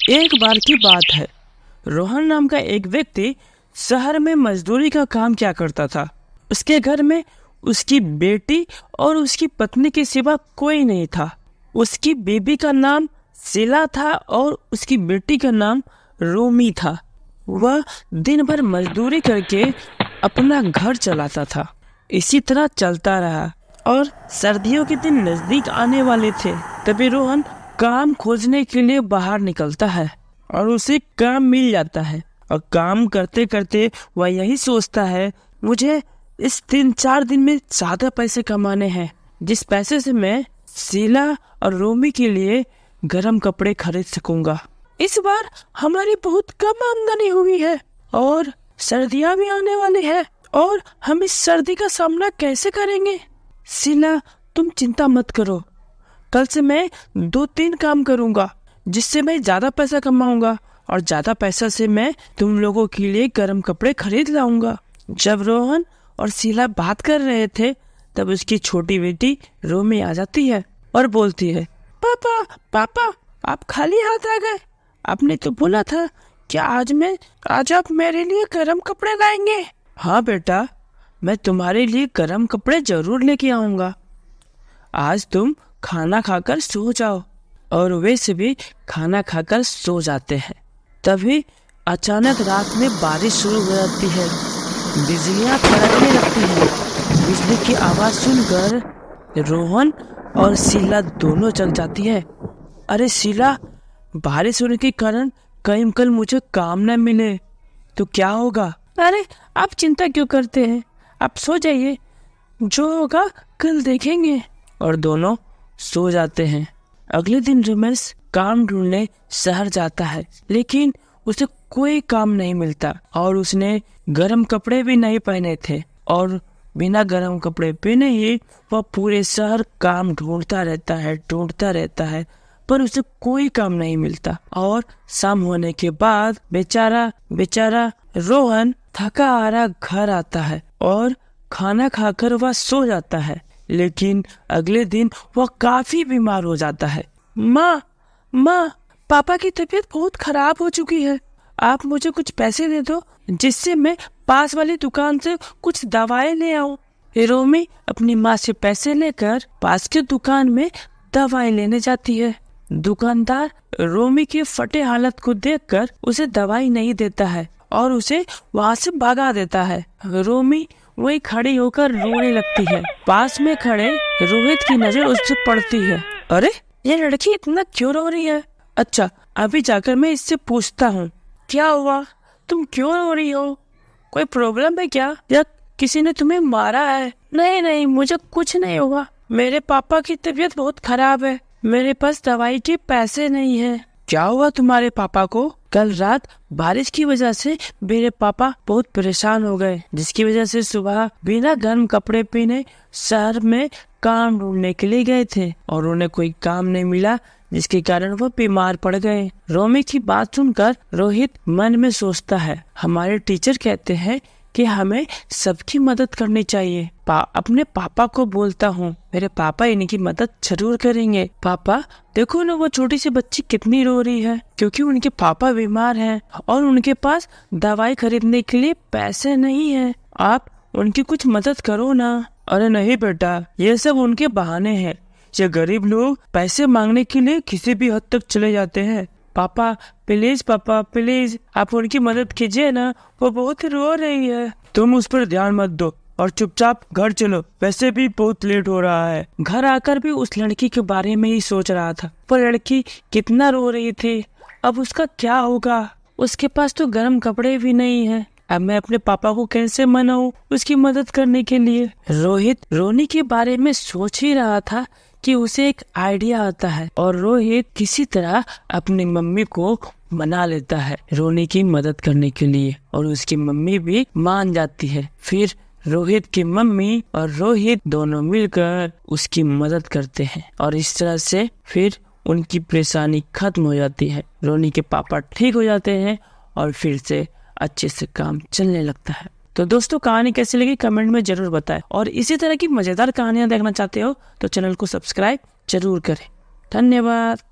एक बार की बात है, रोहन नाम का एक व्यक्ति शहर में मजदूरी का काम किया करता था। उसके घर में उसकी बेटी और उसकी पत्नी के सिवा कोई नहीं था। उसकी बीबी का नाम शीला था और उसकी बेटी का नाम रोमी था। वह दिन भर मजदूरी करके अपना घर चलाता था। इसी तरह चलता रहा और सर्दियों के दिन नजदीक आने वाले थे। तभी रोहन काम खोजने के लिए बाहर निकलता है और उसे काम मिल जाता है। और काम करते करते वह यही सोचता है, मुझे इस 3-4 दिन में ज्यादा पैसे कमाने हैं, जिस पैसे से मैं शीला और रोमी के लिए गर्म कपड़े खरीद सकूंगा। इस बार हमारी बहुत कम आमदनी हुई है और सर्दियां भी आने वाली है और हम इस सर्दी का सामना कैसे करेंगे? शीला, तुम चिंता मत करो, कल से मैं 2-3 काम करूंगा जिससे मैं ज्यादा पैसा कमाऊंगा और ज्यादा पैसा से मैं तुम लोगों के लिए गर्म कपड़े खरीद लाऊंगा। जब रोहन और शीला बात कर रहे थे तब उसकी छोटी बेटी रोमी आ जाती है और बोलती है, पापा पापा, आप खाली हाथ आ गए। आपने तो बोला था कि आज आप मेरे लिए गर्म कपड़े लाएंगे। हाँ बेटा, मैं तुम्हारे लिए गर्म कपड़े जरूर लेके आऊंगा। आज तुम खाना खाकर सो जाओ। और वैसे भी खाना खाकर सो जाते हैं। तभी अचानक रात में बारिश शुरू हो जाती है। बिजलियां कड़कने लगती हैं। बिजली की आवाज सुनकर रोहन और शीला दोनों जग जाती है। अरे शीला, बारिश होने के कारण कहीं कल मुझे काम न मिले तो क्या होगा? अरे आप चिंता क्यों करते हैं, आप सो जाइए, जो होगा कल देखेंगे। और दोनों सो जाते हैं। अगले दिन रमेश काम ढूंढने शहर जाता है, लेकिन उसे कोई काम नहीं मिलता और उसने गर्म कपड़े भी नहीं पहने थे। और बिना गर्म कपड़े पहने ही वह पूरे शहर काम ढूंढता रहता है, पर उसे कोई काम नहीं मिलता। और शाम होने के बाद बेचारा रोहन थका हारा घर आता है और खाना खाकर वह सो जाता है। लेकिन अगले दिन वह काफी बीमार हो जाता है। माँ, पापा की तबीयत बहुत खराब हो चुकी है। आप मुझे कुछ पैसे दे दो जिससे मैं पास वाली दुकान से कुछ दवाई ले आऊं। रोमी अपनी माँ से पैसे लेकर पास की दुकान में दवाई लेने जाती है। दुकानदार रोमी की फटे हालत को देखकर उसे दवाई नहीं देता है और उसे वहाँ से भगा देता है। रोमी वही खड़ी होकर रोने लगती है। पास में खड़े रोहित की नजर उससे पड़ती है। अरे ये लड़की इतना क्यों रो रही है? अच्छा, अभी जाकर मैं इससे पूछता हूँ, क्या हुआ, तुम क्यों रो रही हो? कोई प्रॉब्लम है क्या, या किसी ने तुम्हें मारा है? नहीं, मुझे कुछ नहीं हुआ। मेरे पापा की तबीयत बहुत खराब है, मेरे पास दवाई के पैसे नहीं है। क्या हुआ तुम्हारे पापा को? कल रात बारिश की वजह से मेरे पापा बहुत परेशान हो गए, जिसकी वजह से सुबह बिना गर्म कपड़े पहने शहर में काम ढूंढने के लिए गए थे और उन्हें कोई काम नहीं मिला, जिसके कारण वो बीमार पड़ गए। रोमी की बात सुनकर रोहित मन में सोचता है, हमारे टीचर कहते हैं कि हमें सबकी मदद करनी चाहिए। अपने पापा को बोलता हूँ, मेरे पापा इनकी मदद जरूर करेंगे। पापा देखो ना, वो छोटी सी बच्ची कितनी रो रही है क्योंकि उनके पापा बीमार हैं और उनके पास दवाई खरीदने के लिए पैसे नहीं है। आप उनकी कुछ मदद करो ना। अरे नहीं बेटा, ये सब उनके बहाने हैं। ये गरीब लोग पैसे मांगने के लिए किसी भी हद तक चले जाते हैं। पापा प्लीज आप उनकी मदद कीजिए ना, वो बहुत रो रही है। तुम उस पर ध्यान मत दो और चुपचाप घर चलो, वैसे भी बहुत लेट हो रहा है। घर आकर भी उस लड़की के बारे में ही सोच रहा था। वो लड़की कितना रो रही थी, अब उसका क्या होगा? उसके पास तो गर्म कपड़े भी नहीं है। अब मैं अपने पापा को कैसे मनाऊं उसकी मदद करने के लिए? रोहित रोनी के बारे में सोच ही रहा था कि उसे एक आइडिया आता है और रोहित किसी तरह अपनी मम्मी को मना लेता है रोनी की मदद करने के लिए और उसकी मम्मी भी मान जाती है। फिर रोहित की मम्मी और रोहित दोनों मिलकर उसकी मदद करते हैं और इस तरह से फिर उनकी परेशानी खत्म हो जाती है। रोनी के पापा ठीक हो जाते हैं और फिर से अच्छे से काम चलने लगता है। तो दोस्तों, कहानी कैसी लगी कमेंट में जरूर बताएं और इसी तरह की मजेदार कहानियां देखना चाहते हो तो चैनल को सब्सक्राइब जरूर करें। धन्यवाद।